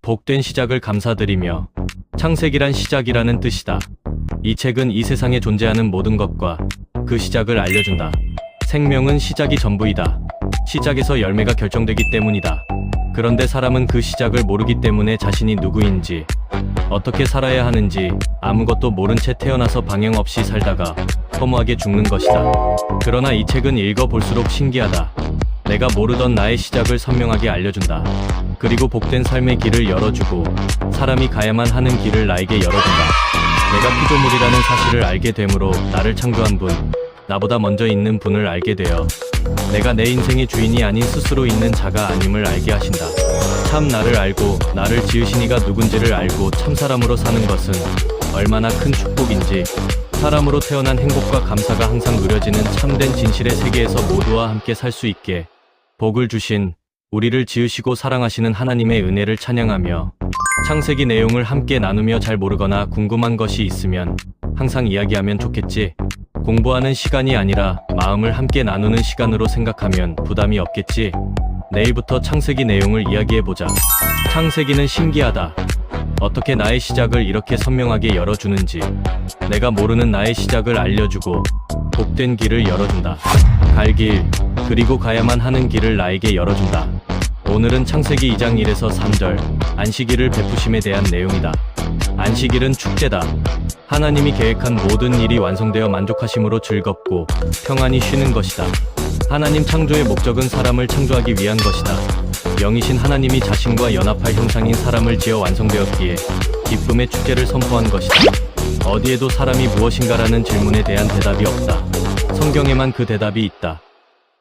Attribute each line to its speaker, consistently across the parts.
Speaker 1: 복된 시작을 감사드리며 창세기란 시작이라는 뜻이다. 이 책은 이 세상에 존재하는 모든 것과 그 시작을 알려준다. 생명은 시작이 전부이다. 시작에서 열매가 결정되기 때문이다. 그런데 사람은 그 시작을 모르기 때문에 자신이 누구인지, 어떻게 살아야 하는지 아무것도 모른 채 태어나서 방향 없이 살다가 허무하게 죽는 것이다. 그러나 이 책은 읽어볼수록 신기하다. 내가 모르던 나의 시작을 선명하게 알려준다. 그리고 복된 삶의 길을 열어주고 사람이 가야만 하는 길을 나에게 열어준다. 내가 피조물이라는 사실을 알게 되므로 나를 창조한 분, 나보다 먼저 있는 분을 알게 되어 내가 내 인생의 주인이 아닌 스스로 있는 자가 아님을 알게 하신다. 참 나를 알고 나를 지으신 이가 누군지를 알고 참사람으로 사는 것은 얼마나 큰 축복인지, 사람으로 태어난 행복과 감사가 항상 누려지는 참된 진실의 세계에서 모두와 함께 살 수 있게 복을 주신, 우리를 지으시고 사랑하시는 하나님의 은혜를 찬양하며 창세기 내용을 함께 나누며 잘 모르거나 궁금한 것이 있으면 항상 이야기하면 좋겠지. 공부하는 시간이 아니라 마음을 함께 나누는 시간으로 생각하면 부담이 없겠지. 내일부터 창세기 내용을 이야기해보자. 창세기는 신기하다. 어떻게 나의 시작을 이렇게 선명하게 열어주는지, 내가 모르는 나의 시작을 알려주고 복된 길을 열어준다. 갈 길, 그리고 가야만 하는 길을 나에게 열어준다. 오늘은 창세기 2장 1에서 3절, 안식일을 베푸심에 대한 내용이다. 안식일은 축제다. 하나님이 계획한 모든 일이 완성되어 만족하심으로 즐겁고 평안히 쉬는 것이다. 하나님 창조의 목적은 사람을 창조하기 위한 것이다. 영이신 하나님이 자신과 연합할 형상인 사람을 지어 완성되었기에 기쁨의 축제를 선포한 것이다. 어디에도 사람이 무엇인가라는 질문에 대한 대답이 없다. 성경에만 그 대답이 있다.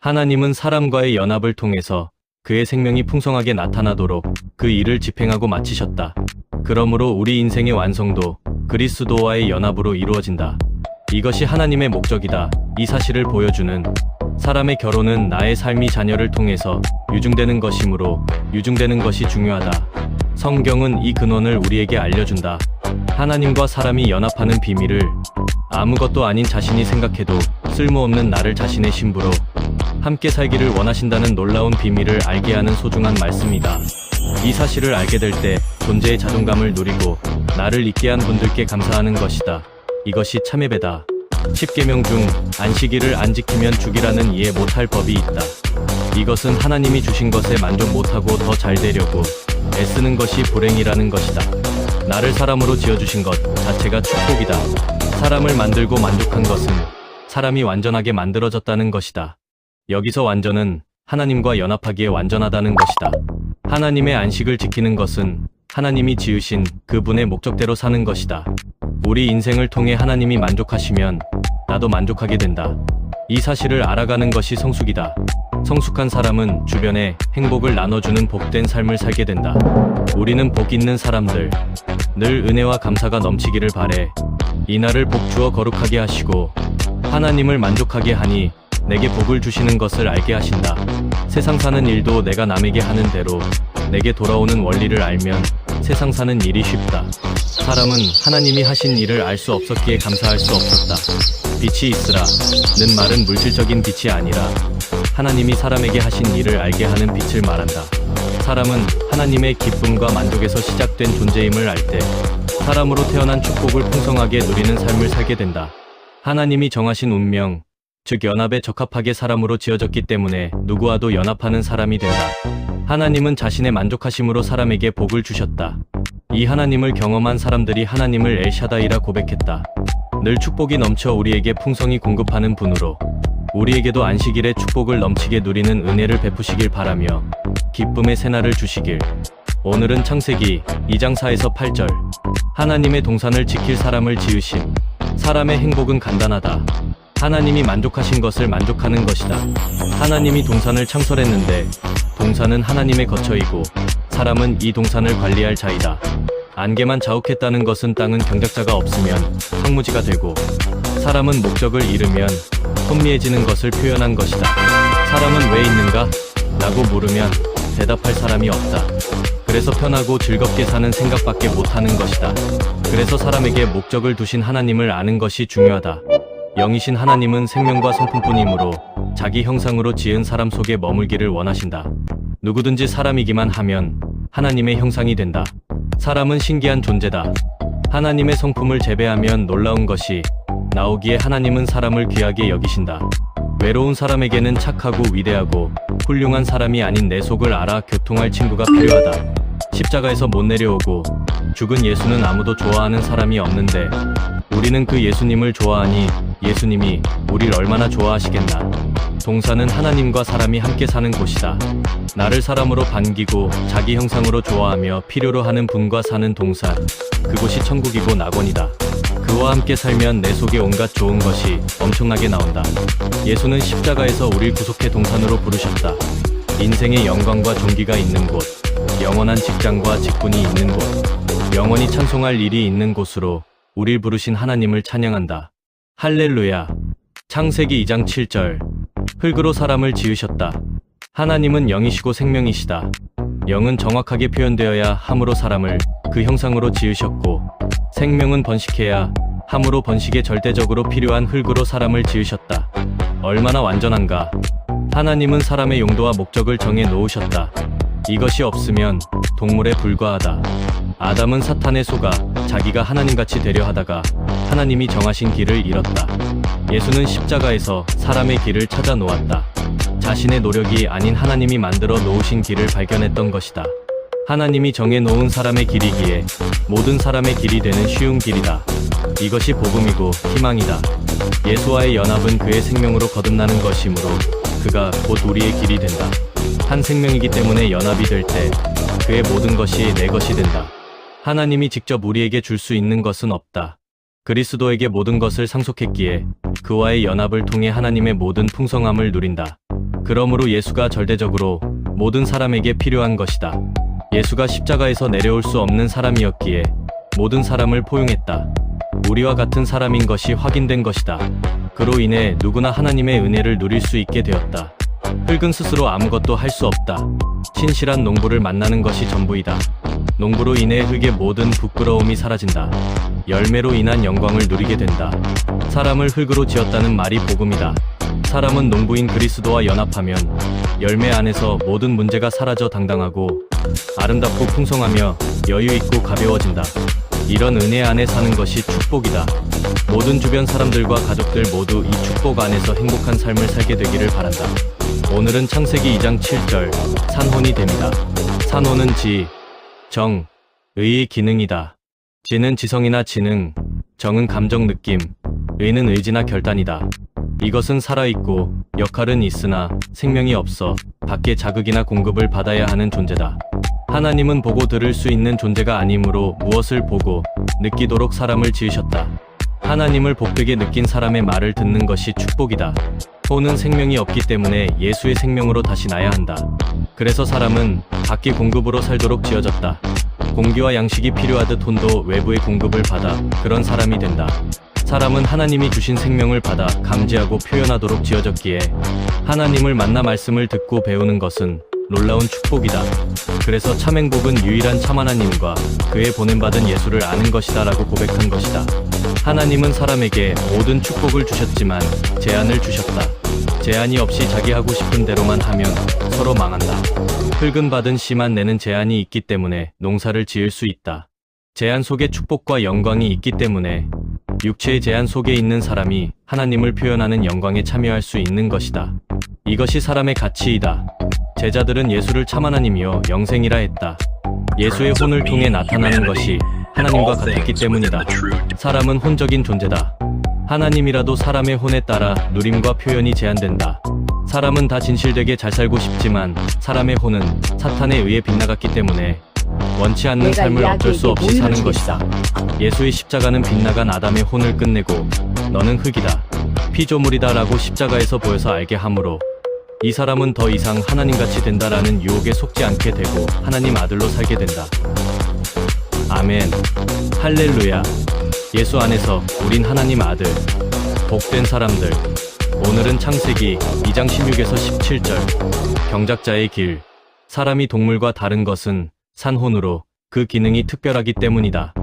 Speaker 1: 하나님은 사람과의 연합을 통해서 그의 생명이 풍성하게 나타나도록 그 일을 집행하고 마치셨다. 그러므로 우리 인생의 완성도 그리스도와의 연합으로 이루어진다. 이것이 하나님의 목적이다. 이 사실을 보여주는 사람의 결혼은 나의 삶이 자녀를 통해서 유증되는 것이므로 유증되는 것이 중요하다. 성경은 이 근원을 우리에게 알려준다. 하나님과 사람이 연합하는 비밀을 아무것도 아닌 자신이 생각해도 쓸모없는 나를 자신의 신부로 함께 살기를 원하신다는 놀라운 비밀을 알게 하는 소중한 말씀이다. 이 사실을 알게 될 때 존재의 자존감을 누리고 나를 있게 한 분들께 감사하는 것이다. 이것이 참예배다. 10계명 중 안식일을 안 지키면 죽이라는 이해 못할 법이 있다. 이것은 하나님이 주신 것에 만족 못하고 더 잘 되려고 애쓰는 것이 불행이라는 것이다. 나를 사람으로 지어주신 것 자체가 축복이다. 사람을 만들고 만족한 것은 사람이 완전하게 만들어졌다는 것이다. 여기서 완전은 하나님과 연합하기에 완전하다는 것이다. 하나님의 안식을 지키는 것은 하나님이 지으신 그분의 목적대로 사는 것이다. 우리 인생을 통해 하나님이 만족하시면 나도 만족하게 된다. 이 사실을 알아가는 것이 성숙이다. 성숙한 사람은 주변에 행복을 나눠주는 복된 삶을 살게 된다. 우리는 복 있는 사람들, 늘 은혜와 감사가 넘치기를 바래. 이날을 복 주어 거룩하게 하시고 하나님을 만족하게 하니 내게 복을 주시는 것을 알게 하신다. 세상 사는 일도 내가 남에게 하는 대로 내게 돌아오는 원리를 알면 세상 사는 일이 쉽다. 사람은 하나님이 하신 일을 알 수 없었기에 감사할 수 없었다. 빛이 있으라는 말은 물질적인 빛이 아니라 하나님이 사람에게 하신 일을 알게 하는 빛을 말한다. 사람은 하나님의 기쁨과 만족에서 시작된 존재임을 알 때 사람으로 태어난 축복을 풍성하게 누리는 삶을 살게 된다. 하나님이 정하신 운명, 즉 연합에 적합하게 사람으로 지어졌기 때문에 누구와도 연합하는 사람이 된다. 하나님은 자신의 만족하심으로 사람에게 복을 주셨다. 이 하나님을 경험한 사람들이 하나님을 엘샤다이라 고백했다. 늘 축복이 넘쳐 우리에게 풍성히 공급하는 분으로 우리에게도 안식일의 축복을 넘치게 누리는 은혜를 베푸시길 바라며 기쁨의 새날을 주시길. 오늘은 창세기 2장 4에서 8절. 하나님의 동산을 지킬 사람을 지으심. 사람의 행복은 간단하다. 하나님이 만족하신 것을 만족하는 것이다. 하나님이 동산을 창설했는데 동산은 하나님의 거처이고 사람은 이 동산을 관리할 자이다. 안개만 자욱했다는 것은 땅은 경작자가 없으면 황무지가 되고 사람은 목적을 잃으면 혼미해지는 것을 표현한 것이다. 사람은 왜 있는가? 라고 물으면 대답할 사람이 없다. 그래서 편하고 즐겁게 사는 생각밖에 못하는 것이다. 그래서 사람에게 목적을 두신 하나님을 아는 것이 중요하다. 영이신 하나님은 생명과 성품뿐이므로 자기 형상으로 지은 사람 속에 머물기를 원하신다. 누구든지 사람이기만 하면 하나님의 형상이 된다. 사람은 신기한 존재다. 하나님의 성품을 재배하면 놀라운 것이 나오기에 하나님은 사람을 귀하게 여기신다. 외로운 사람에게는 착하고 위대하고 훌륭한 사람이 아닌 내 속을 알아 교통할 친구가 필요하다. 십자가에서 못 내려오고 죽은 예수는 아무도 좋아하는 사람이 없는데 우리는 그 예수님을 좋아하니 예수님이 우릴 얼마나 좋아하시겠나. 동산은 하나님과 사람이 함께 사는 곳이다. 나를 사람으로 반기고 자기 형상으로 좋아하며 필요로 하는 분과 사는 동산, 그곳이 천국이고 낙원이다. 그와 함께 살면 내 속에 온갖 좋은 것이 엄청나게 나온다. 예수는 십자가에서 우릴 구속해 동산으로 부르셨다. 인생의 영광과 존귀가 있는 곳, 영원한 직장과 직분이 있는 곳, 영원히 찬송할 일이 있는 곳으로 우릴 부르신 하나님을 찬양한다. 할렐루야. 창세기 2장 7절. 흙으로 사람을 지으셨다. 하나님은 영이시고 생명이시다. 영은 정확하게 표현되어야 함으로 사람을 그 형상으로 지으셨고, 생명은 번식해야 함으로 번식에 절대적으로 필요한 흙으로 사람을 지으셨다. 얼마나 완전한가. 하나님은 사람의 용도와 목적을 정해 놓으셨다. 이것이 없으면 동물에 불과하다. 아담은 사탄에 속아 자기가 하나님같이 되려 하다가 하나님이 정하신 길을 잃었다. 예수는 십자가에서 사람의 길을 찾아 놓았다. 자신의 노력이 아닌 하나님이 만들어 놓으신 길을 발견했던 것이다. 하나님이 정해 놓은 사람의 길이기에 모든 사람의 길이 되는 쉬운 길이다. 이것이 복음이고 희망이다. 예수와의 연합은 그의 생명으로 거듭나는 것이므로 그가 곧 우리의 길이 된다. 한 생명이기 때문에 연합이 될 때 그의 모든 것이 내 것이 된다. 하나님이 직접 우리에게 줄 수 있는 것은 없다. 그리스도에게 모든 것을 상속했기에 그와의 연합을 통해 하나님의 모든 풍성함을 누린다. 그러므로 예수가 절대적으로 모든 사람에게 필요한 것이다. 예수가 십자가에서 내려올 수 없는 사람이었기에 모든 사람을 포용했다. 우리와 같은 사람인 것이 확인된 것이다. 그로 인해 누구나 하나님의 은혜를 누릴 수 있게 되었다. 흙은 스스로 아무것도 할 수 없다. 신실한 농부를 만나는 것이 전부이다. 농부로 인해 흙의 모든 부끄러움이 사라진다. 열매로 인한 영광을 누리게 된다. 사람을 흙으로 지었다는 말이 복음이다. 사람은 농부인 그리스도와 연합하면 열매 안에서 모든 문제가 사라져 당당하고 아름답고 풍성하며 여유있고 가벼워진다. 이런 은혜 안에 사는 것이 축복이다. 모든 주변 사람들과 가족들 모두 이 축복 안에서 행복한 삶을 살게 되기를 바란다. 오늘은 창세기 2장 7절 산혼이 됩니다. 산혼은 지, 정, 의의 기능이다. 지는 지성이나 지능, 정은 감정 느낌, 의는 의지나 결단이다. 이것은 살아있고 역할은 있으나 생명이 없어 밖에 자극이나 공급을 받아야 하는 존재다. 하나님은 보고 들을 수 있는 존재가 아니므로 무엇을 보고 느끼도록 사람을 지으셨다. 하나님을 복되게 느낀 사람의 말을 듣는 것이 축복이다. 혼은 생명이 없기 때문에 예수의 생명으로 다시 나야 한다. 그래서 사람은 밖의 공급으로 살도록 지어졌다. 공기와 양식이 필요하듯 혼도 외부의 공급을 받아 그런 사람이 된다. 사람은 하나님이 주신 생명을 받아 감지하고 표현하도록 지어졌기에 하나님을 만나 말씀을 듣고 배우는 것은 놀라운 축복이다. 그래서 참 행복은 유일한 참 하나님과 그의 보냄받은 예수를 아는 것이다 라고 고백한 것이다. 하나님은 사람에게 모든 축복을 주셨지만 제한을 주셨다. 제한이 없이 자기 하고 싶은 대로만 하면 서로 망한다. 흙은 받은 씨만 내는 제한이 있기 때문에 농사를 지을 수 있다. 제한 속에 축복과 영광이 있기 때문에 육체의 제한 속에 있는 사람이 하나님을 표현하는 영광에 참여할 수 있는 것이다. 이것이 사람의 가치이다. 제자들은 예수를 참 하나님이여 영생이라 했다. 예수의 혼을 통해 나타나는 것이 하나님과 같았기 때문이다. 사람은 혼적인 존재다. 하나님이라도 사람의 혼에 따라 누림과 표현이 제한된다. 사람은 다 진실되게 잘 살고 싶지만 사람의 혼은 사탄에 의해 빗나갔기 때문에 원치 않는 삶을 어쩔 수 없이 사는 것이다. 예수의 십자가는 빗나간 아담의 혼을 끝내고 너는 흙이다, 피조물이다 라고 십자가에서 보여서 알게 하므로 이 사람은 더 이상 하나님같이 된다라는 유혹에 속지 않게 되고 하나님 아들로 살게 된다. 아멘. 할렐루야. 예수 안에서 우린 하나님 아들, 복된 사람들. 오늘은 창세기 2장 16에서 17절. 경작자의 길. 사람이 동물과 다른 것은 산혼으로 그 기능이 특별하기 때문이다.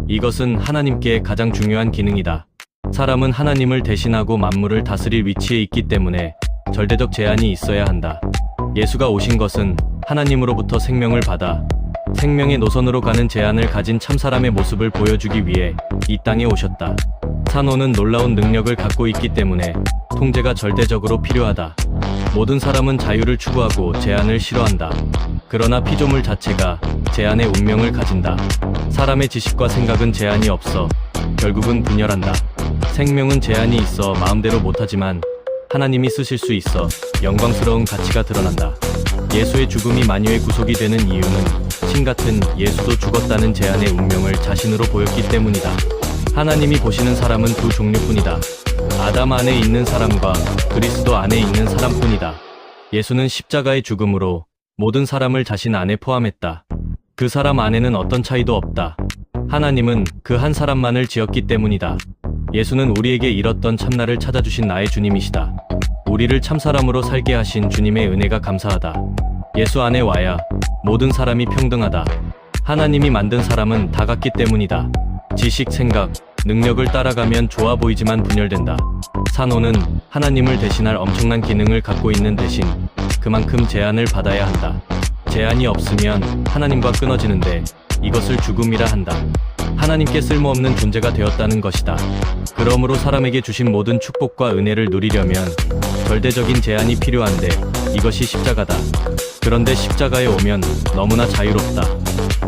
Speaker 1: 이것은 하나님께 가장 중요한 기능이다. 사람은 하나님을 대신하고 만물을 다스릴 위치에 있기 때문에 절대적 제한이 있어야 한다. 예수가 오신 것은 하나님으로부터 생명을 받아 생명의 노선으로 가는 제안을 가진 참사람의 모습을 보여주기 위해 이 땅에 오셨다. 산호는 놀라운 능력을 갖고 있기 때문에 통제가 절대적으로 필요하다. 모든 사람은 자유를 추구하고 제한을 싫어한다. 그러나 피조물 자체가 제한의 운명을 가진다. 사람의 지식과 생각은 제한이 없어 결국은 분열한다. 생명은 제한이 있어 마음대로 못하지만 하나님이 쓰실 수 있어 영광스러운 가치가 드러난다. 예수의 죽음이 만유의 구속이 되는 이유는 신 같은 예수도 죽었다는 제한의 운명을 자신으로 보였기 때문이다. 하나님이 보시는 사람은 두 종류뿐이다. 아담 안에 있는 사람과 그리스도 안에 있는 사람뿐이다. 예수는 십자가의 죽음으로 모든 사람을 자신 안에 포함했다. 그 사람 안에는 어떤 차이도 없다. 하나님은 그 한 사람만을 지었기 때문이다. 예수는 우리에게 잃었던 참나를 찾아주신 나의 주님이시다. 우리를 참사람으로 살게 하신 주님의 은혜가 감사하다. 예수 안에 와야 모든 사람이 평등하다. 하나님이 만든 사람은 다 같기 때문이다. 지식, 생각, 능력을 따라가면 좋아 보이지만 분열된다. 산호는 하나님을 대신할 엄청난 기능을 갖고 있는 대신 그만큼 제한을 받아야 한다. 제한이 없으면 하나님과 끊어지는데 이것을 죽음이라 한다. 하나님께 쓸모없는 존재가 되었다는 것이다. 그러므로 사람에게 주신 모든 축복과 은혜를 누리려면 절대적인 제한이 필요한데 이것이 십자가다. 그런데 십자가에 오면 너무나 자유롭다.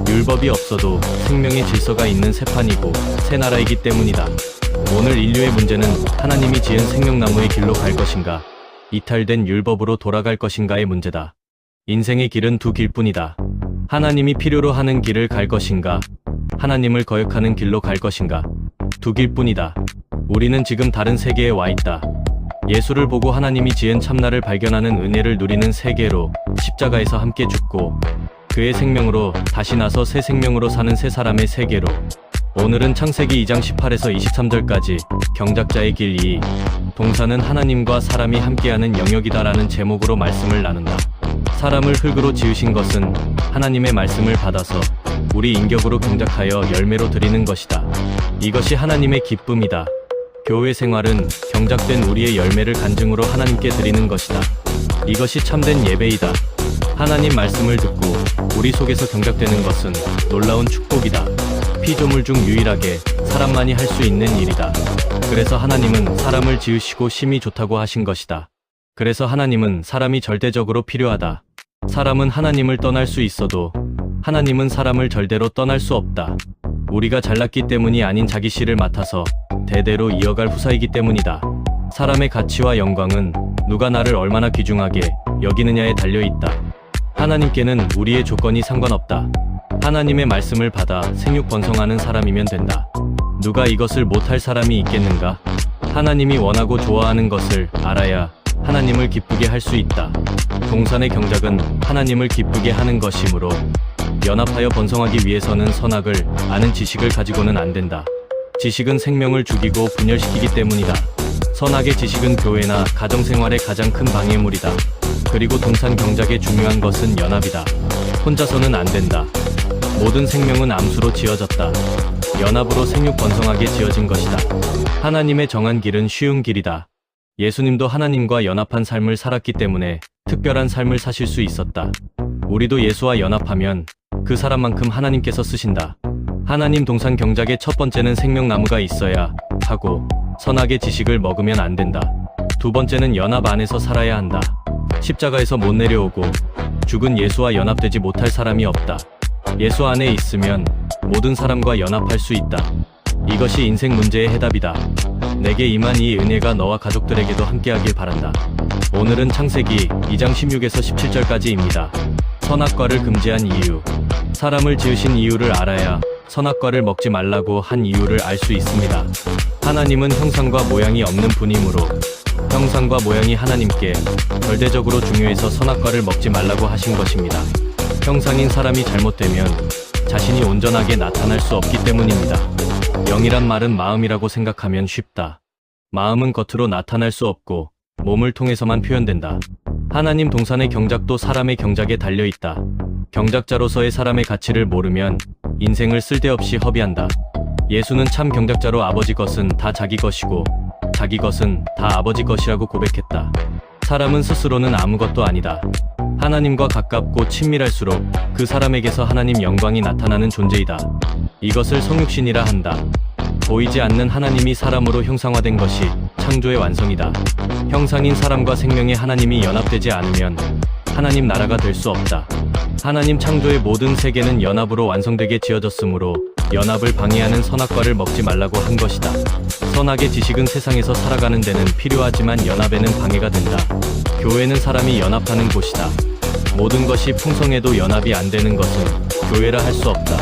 Speaker 1: 율법이 없어도 생명의 질서가 있는 새 판이고 새 나라이기 때문이다. 오늘 인류의 문제는 하나님이 지은 생명나무의 길로 갈 것인가, 이탈된 율법으로 돌아갈 것인가의 문제다. 인생의 길은 두 길뿐이다. 하나님이 필요로 하는 길을 갈 것인가, 하나님을 거역하는 길로 갈 것인가. 두 길뿐이다. 우리는 지금 다른 세계에 와 있다. 예수를 보고 하나님이 지은 참나를 발견하는 은혜를 누리는 세계로, 십자가에서 함께 죽고 그의 생명으로 다시 나서 새 생명으로 사는 새 사람의 세계로. 오늘은 창세기 2장 18에서 23절까지 경작자의 길 2, 동산은 하나님과 사람이 함께하는 영역이다라는 제목으로 말씀을 나눈다. 사람을 흙으로 지으신 것은 하나님의 말씀을 받아서 우리 인격으로 경작하여 열매로 드리는 것이다. 이것이 하나님의 기쁨이다. 교회 생활은 경작된 우리의 열매를 간증으로 하나님께 드리는 것이다. 이것이 참된 예배이다. 하나님 말씀을 듣고 우리 속에서 경작되는 것은 놀라운 축복이다. 피조물 중 유일하게 사람만이 할 수 있는 일이다. 그래서 하나님은 사람을 지으시고 심히 좋다고 하신 것이다. 그래서 하나님은 사람이 절대적으로 필요하다. 사람은 하나님을 떠날 수 있어도 하나님은 사람을 절대로 떠날 수 없다. 우리가 잘났기 때문이 아닌 자기 씨를 맡아서 대대로 이어갈 후사이기 때문이다. 사람의 가치와 영광은 누가 나를 얼마나 귀중하게 여기느냐에 달려있다. 하나님께는 우리의 조건이 상관없다. 하나님의 말씀을 받아 생육 번성하는 사람이면 된다. 누가 이것을 못할 사람이 있겠는가? 하나님이 원하고 좋아하는 것을 알아야 하나님을 기쁘게 할 수 있다. 동산의 경작은 하나님을 기쁘게 하는 것이므로 연합하여 번성하기 위해서는 선악을 아는 지식을 가지고는 안 된다. 지식은 생명을 죽이고 분열시키기 때문이다. 선악의 지식은 교회나 가정생활의 가장 큰 방해물이다. 그리고 동산 경작의 중요한 것은 연합이다. 혼자서는 안 된다. 모든 생명은 암수로 지어졌다. 연합으로 생육 번성하게 지어진 것이다. 하나님의 정한 길은 쉬운 길이다. 예수님도 하나님과 연합한 삶을 살았기 때문에 특별한 삶을 사실 수 있었다. 우리도 예수와 연합하면 그 사람만큼 하나님께서 쓰신다. 하나님 동산 경작의 첫 번째는 생명나무가 있어야 하고 선악의 지식을 먹으면 안 된다. 두 번째는 연합 안에서 살아야 한다. 십자가에서 못 내려오고 죽은 예수와 연합되지 못할 사람이 없다. 예수 안에 있으면 모든 사람과 연합할 수 있다. 이것이 인생 문제의 해답이다. 내게 임한 이 은혜가 너와 가족들에게도 함께하길 바란다. 오늘은 창세기 2장 16에서 17절까지입니다. 선악과를 금지한 이유. 사람을 지으신 이유를 알아야 선악과를 먹지 말라고 한 이유를 알 수 있습니다. 하나님은 형상과 모양이 없는 분이므로 형상과 모양이 하나님께 절대적으로 중요해서 선악과를 먹지 말라고 하신 것입니다. 형상인 사람이 잘못되면 자신이 온전하게 나타날 수 없기 때문입니다. 영이란 말은 마음이라고 생각하면 쉽다. 마음은 겉으로 나타날 수 없고 몸을 통해서만 표현된다. 하나님 동산의 경작도 사람의 경작에 달려있다. 경작자로서의 사람의 가치를 모르면 인생을 쓸데없이 허비한다. 예수는 참 경작자로 아버지 것은 다 자기 것이고 자기 것은 다 아버지 것이라고 고백했다. 사람은 스스로는 아무것도 아니다. 하나님과 가깝고 친밀할수록 그 사람에게서 하나님 영광이 나타나는 존재이다. 이것을 성육신이라 한다. 보이지 않는 하나님이 사람으로 형상화된 것이 창조의 완성이다. 형상인 사람과 생명의 하나님이 연합되지 않으면 하나님 나라가 될 수 없다. 하나님 창조의 모든 세계는 연합으로 완성되게 지어졌으므로 연합을 방해하는 선악과를 먹지 말라고 한 것이다. 선악의 지식은 세상에서 살아가는 데는 필요하지만 연합에는 방해가 된다. 교회는 사람이 연합하는 곳이다. 모든 것이 풍성해도 연합이 안 되는 것은 교회라 할 수 없다.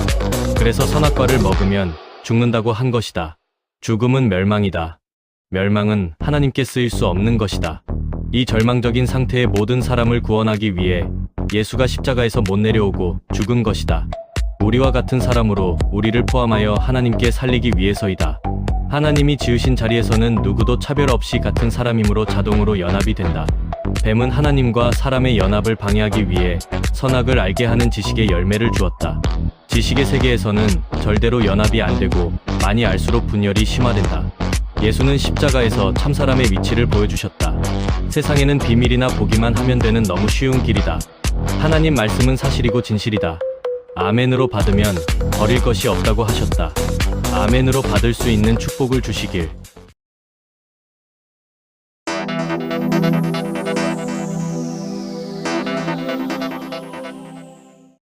Speaker 1: 그래서 선악과를 먹으면 죽는다고 한 것이다. 죽음은 멸망이다. 멸망은 하나님께 쓰일 수 없는 것이다. 이 절망적인 상태의 모든 사람을 구원하기 위해 예수가 십자가에서 못 내려오고 죽은 것이다. 우리와 같은 사람으로 우리를 포함하여 하나님께 살리기 위해서이다. 하나님이 지으신 자리에서는 누구도 차별 없이 같은 사람이므로 자동으로 연합이 된다. 뱀은 하나님과 사람의 연합을 방해하기 위해 선악을 알게 하는 지식의 열매를 주었다. 지식의 세계에서는 절대로 연합이 안 되고 많이 알수록 분열이 심화된다. 예수는 십자가에서 참사람의 위치를 보여주셨다. 세상에는 비밀이나 보기만 하면 되는 너무 쉬운 길이다. 하나님 말씀은 사실이고 진실이다. 아멘으로 받으면 버릴 것이 없다고 하셨다. 아멘으로 받을 수 있는 축복을 주시길.